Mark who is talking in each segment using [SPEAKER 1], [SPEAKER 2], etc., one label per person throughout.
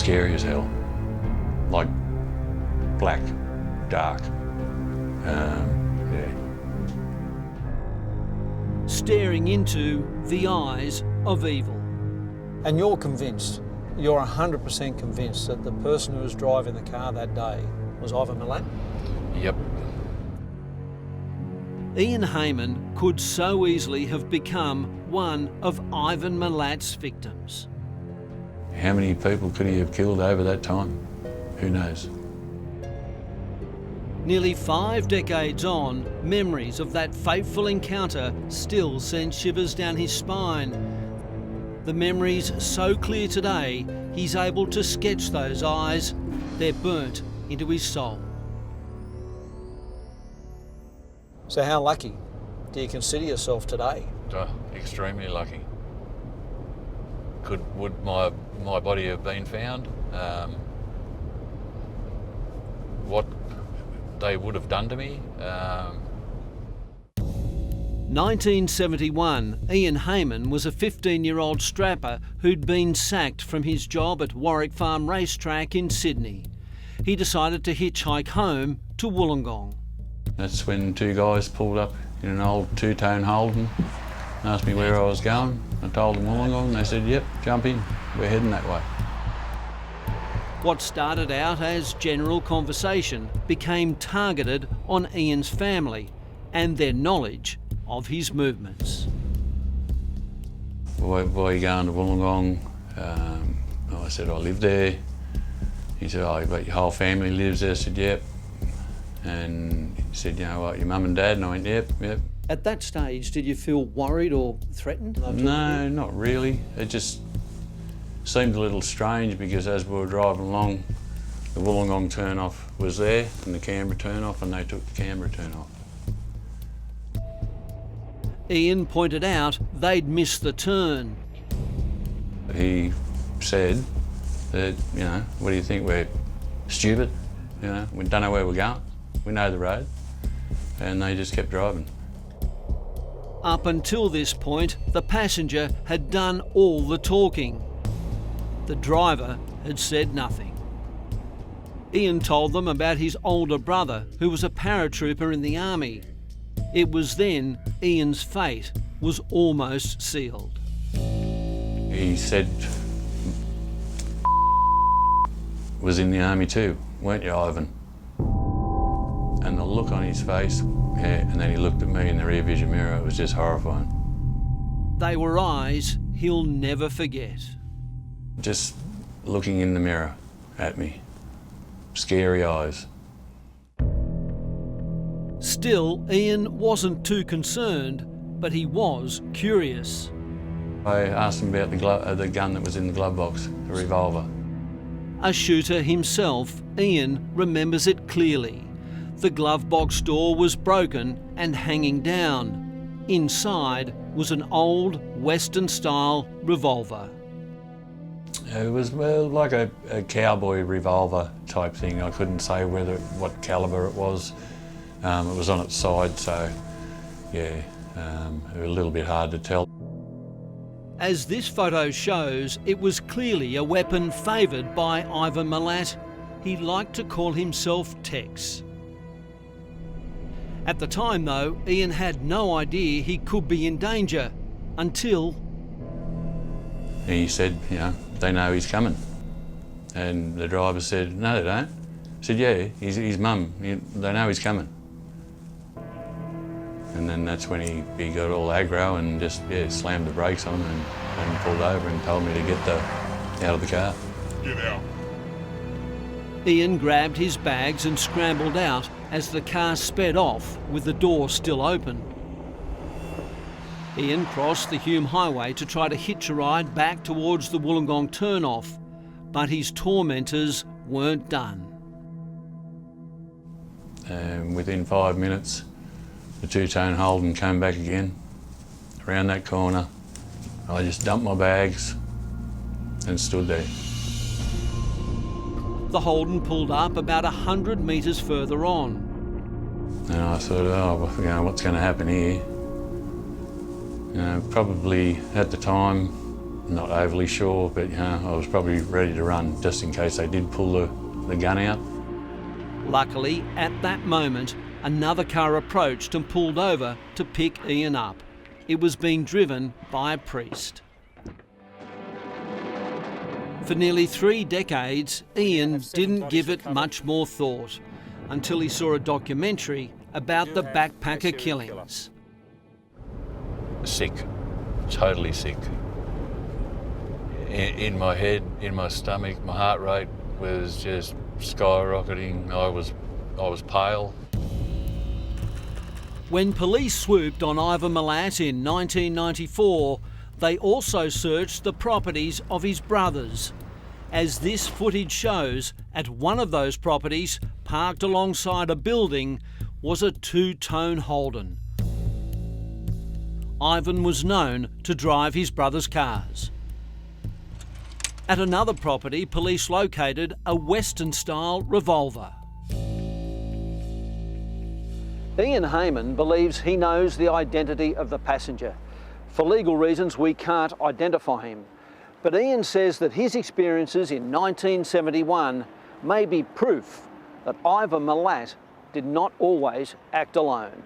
[SPEAKER 1] scary as hell. Like black, dark. Yeah.
[SPEAKER 2] Staring into the eyes of evil.
[SPEAKER 3] And you're convinced, you're 100% convinced that the person who was driving the car that day was Ivan Milat?
[SPEAKER 1] Yep.
[SPEAKER 2] Ian Hayman could so easily have become one of Ivan Milat's victims.
[SPEAKER 1] How many people could he have killed over that time? Who knows?
[SPEAKER 2] Nearly 5 decades on, memories of that fateful encounter still send shivers down his spine. The memories so clear today, he's able to sketch those eyes. They're burnt into his soul.
[SPEAKER 3] So how lucky do you consider yourself today?
[SPEAKER 1] Extremely lucky. Would my body have been found? What they would have done to me?
[SPEAKER 2] 1971, Ian Hayman was a 15-year-old strapper who'd been sacked from his job at Warwick Farm Racetrack in Sydney. He decided to hitchhike home to Wollongong.
[SPEAKER 1] That's when two guys pulled up in an old two-tone Holden, asked me where I was going. I told them Wollongong, and they said, yep, jump in, we're heading that way.
[SPEAKER 2] What started out as general conversation became targeted on Ian's family and their knowledge of his movements.
[SPEAKER 1] Why are you going to Wollongong? I said, I live there. He said, oh, but your whole family lives there? I said, yep. And he said, you know what, your mum and dad? And I went, yep.
[SPEAKER 2] At that stage, did you feel worried or threatened?
[SPEAKER 1] No, not really. It just seemed a little strange because as we were driving along, the Wollongong turn-off was there and the Canberra turn-off, and they took the Canberra turn-off.
[SPEAKER 2] Ian pointed out they'd missed the turn.
[SPEAKER 1] He said that, you know, what do you think, we're stupid? You know, we don't know where we're going. We know the road. And they just kept driving.
[SPEAKER 2] Up until this point, the passenger had done all the talking. The driver had said nothing. Ian told them about his older brother, who was a paratrooper in the army. It was then Ian's fate was almost sealed.
[SPEAKER 1] He said, was in the army too, weren't you, Ivan? And the look on his face, yeah, and then he looked at me in the rear vision mirror, it was just horrifying.
[SPEAKER 2] They were eyes he'll never forget.
[SPEAKER 1] Just looking in the mirror at me, scary eyes.
[SPEAKER 2] Still, Ian wasn't too concerned, but he was curious.
[SPEAKER 1] I asked him about the gun that was in the glove box, the revolver.
[SPEAKER 2] A shooter himself, Ian remembers it clearly. The glove box door was broken and hanging down. Inside was an old Western-style revolver.
[SPEAKER 1] It was, well, like a cowboy revolver type thing. I couldn't say what calibre it was. It was on its side, so yeah, it was a little bit hard to tell.
[SPEAKER 2] As this photo shows, it was clearly a weapon favoured by Ivan Milat. He liked to call himself Tex. At the time though, Ian had no idea he could be in danger until...
[SPEAKER 1] He said, you know, they know he's coming. And the driver said, no they don't. I said, yeah, his mum, they know he's coming. And then that's when he got all aggro and just, yeah, slammed the brakes on and pulled over and told me to get out of the car.
[SPEAKER 4] Get out.
[SPEAKER 2] Ian grabbed his bags and scrambled out as the car sped off with the door still open. Ian crossed the Hume Highway to try to hitch a ride back towards the Wollongong turn-off, but his tormentors weren't done.
[SPEAKER 1] Within 5 minutes, the two-tone Holden came back again, around that corner. I just dumped my bags and stood there.
[SPEAKER 2] The Holden pulled up about 100 metres further on.
[SPEAKER 1] And I thought, oh, you know, what's going to happen here? You know, probably at the time, Not overly sure, but I was probably ready to run just in case they did pull the gun out.
[SPEAKER 2] Luckily, at that moment, another car approached and pulled over to pick Ian up. It was being driven by a priest. For nearly 3 decades, Ian didn't give it much more thought until he saw a documentary about the backpacker killings.
[SPEAKER 1] Sick, totally sick. In my head, in my stomach, my heart rate was just skyrocketing. I was pale.
[SPEAKER 2] When police swooped on Ivan Milat in 1994, they also searched the properties of his brothers. As this footage shows, at one of those properties, parked alongside a building, was a 2-tone Holden. Ivan was known to drive his brother's cars. At another property, police located a Western-style revolver. Ian Heyman believes he knows the identity of the passenger. For legal reasons, we can't identify him. But Ian says that his experiences in 1971 may be proof that Ivan Milat did not always act alone.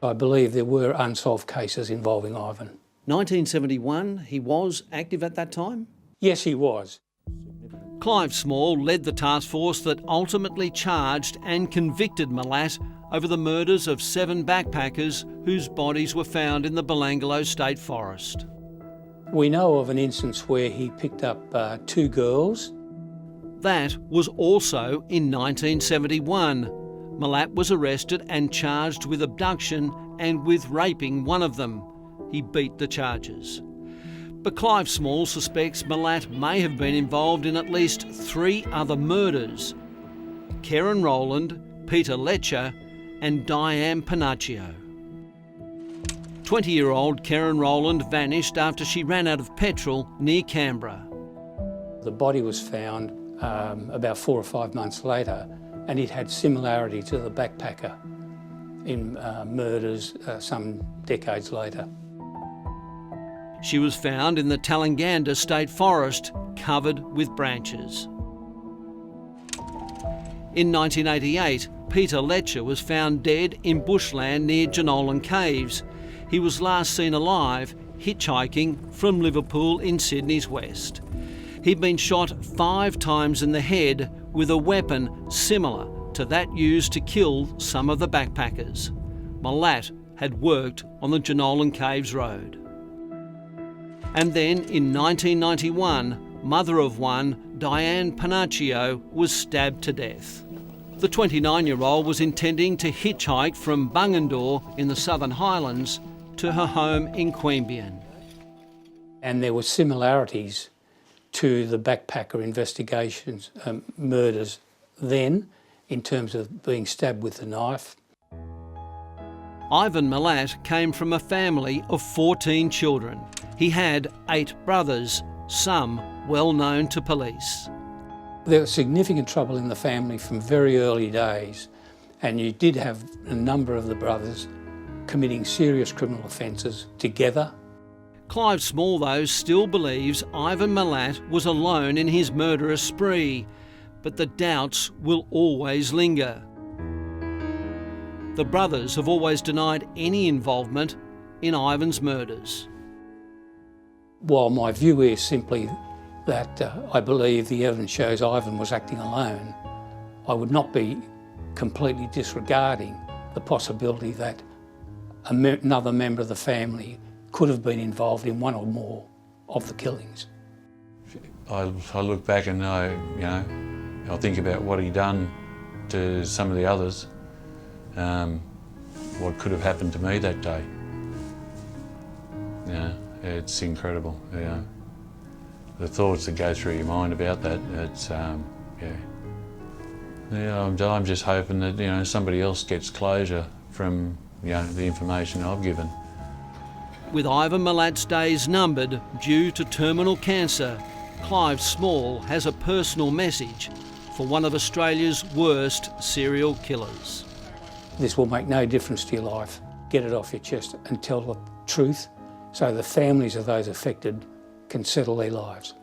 [SPEAKER 4] I believe there were unsolved cases involving Ivan.
[SPEAKER 2] 1971, he was active at that time?
[SPEAKER 4] Yes, he was.
[SPEAKER 2] Clive Small led the task force that ultimately charged and convicted Milat over the murders of 7 backpackers whose bodies were found in the Belanglo State Forest.
[SPEAKER 4] We know of an instance where he picked up 2 girls.
[SPEAKER 2] That was also in 1971. Milat was arrested and charged with abduction and with raping one of them. He beat the charges. But Clive Small suspects Milat may have been involved in at least 3 other murders: Karen Rowland, Peter Letcher and Diane Panaccio. 20-year-old Karen Rowland vanished after she ran out of petrol near Canberra.
[SPEAKER 4] The body was found about 4 or 5 months later, and it had similarity to the backpacker in murders some decades later.
[SPEAKER 2] She was found in the Tallangatta State Forest, covered with branches. In 1988, Peter Letcher was found dead in bushland near Jenolan Caves. He was last seen alive, hitchhiking from Liverpool in Sydney's west. He'd been shot 5 times in the head with a weapon similar to that used to kill some of the backpackers. Milat had worked on the Jenolan Caves Road. And then in 1991, mother of one, Diane Panaccio, was stabbed to death. The 29-year-old was intending to hitchhike from Bungendore in the Southern Highlands to her home in Queanbeyan.
[SPEAKER 4] And there were similarities to the backpacker investigations, murders then, in terms of being stabbed with a knife.
[SPEAKER 2] Ivan Milat came from a family of 14 children. He had 8 brothers, some well known to police.
[SPEAKER 4] There was significant trouble in the family from very early days, and you did have a number of the brothers committing serious criminal offences together.
[SPEAKER 2] Clive Small, though, still believes Ivan Milat was alone in his murderous spree, but the doubts will always linger. The brothers have always denied any involvement in Ivan's murders.
[SPEAKER 4] While my view is simply that I believe the evidence shows Ivan was acting alone, I would not be completely disregarding the possibility that another member of the family could have been involved in one or more of the killings.
[SPEAKER 1] I look back and I think about what he'd done to some of the others, what could have happened to me that day. Yeah, it's incredible. Yeah, the thoughts that go through your mind about that. It's I'm just hoping that somebody else gets closure from the information I've given.
[SPEAKER 2] With Ivan Milat's days numbered due to terminal cancer, Clive Small has a personal message for one of Australia's worst serial killers.
[SPEAKER 4] This will make no difference to your life. Get it off your chest and tell the truth so the families of those affected can settle their lives.